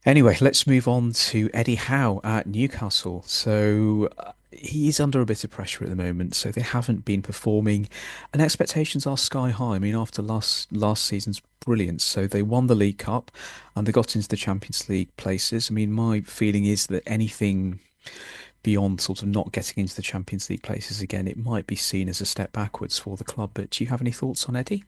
Anyway, let's move on to Eddie Howe at Newcastle. He's under a bit of pressure at the moment, so they haven't been performing, and expectations are sky high. I mean, after last season's brilliance, so they won the League Cup and they got into the Champions League places. I mean, my feeling is that anything beyond sort of not getting into the Champions League places again, it might be seen as a step backwards for the club. But do you have any thoughts on Eddie?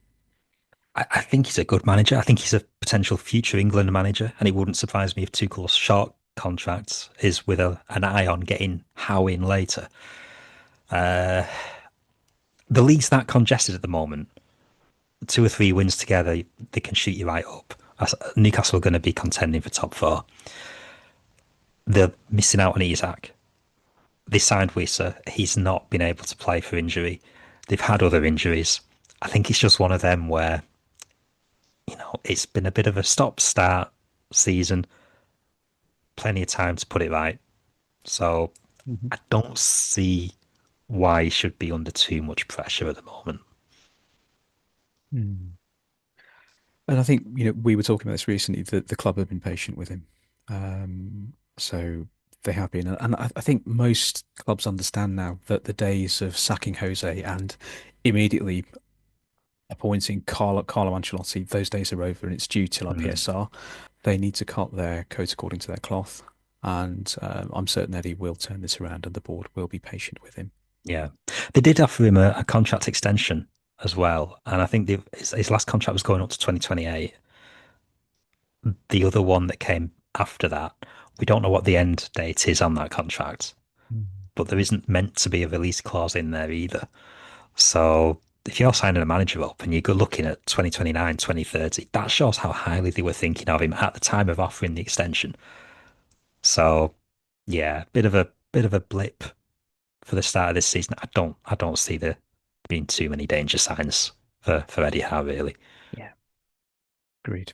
I think he's a good manager. I think he's a potential future England manager, and it wouldn't surprise me if Tuchel's short contract is with an eye on getting Howe in later. Uh, the league's that congested at the moment. Two or three wins together, they can shoot you right up. Newcastle are going to be contending for top four. They're missing out on Isak. They signed Wissa. He's not been able to play for injury. They've had other injuries. I think it's just one of them where, it's been a bit of a stop-start season. Plenty of time to put it right. So Mhm. I don't see why he should be under too much pressure at the moment. Hmm. And I think, we were talking about this recently, that the club have been patient with him. So they have been. And I think most clubs understand now that the days of sacking Jose and immediately appointing Carlo Ancelotti, those days are over and it's due to like Mm, PSR. They need to cut their coat according to their cloth. And I'm certain that he will turn this around and the board will be patient with him. yeah. They did offer him a contract extension as well. And I think his last contract was going up to 2028. The other one that came after that, we don't know what the end date is on that contract, Mm. but there isn't meant to be a release clause in there either. So if you're signing a manager up and you're looking at 2029, 2030, that shows how highly they were thinking of him at the time of offering the extension. So yeah, bit of a blip for the start of this season. I don't see there being too many danger signs for Eddie Howe really. Yeah, agreed.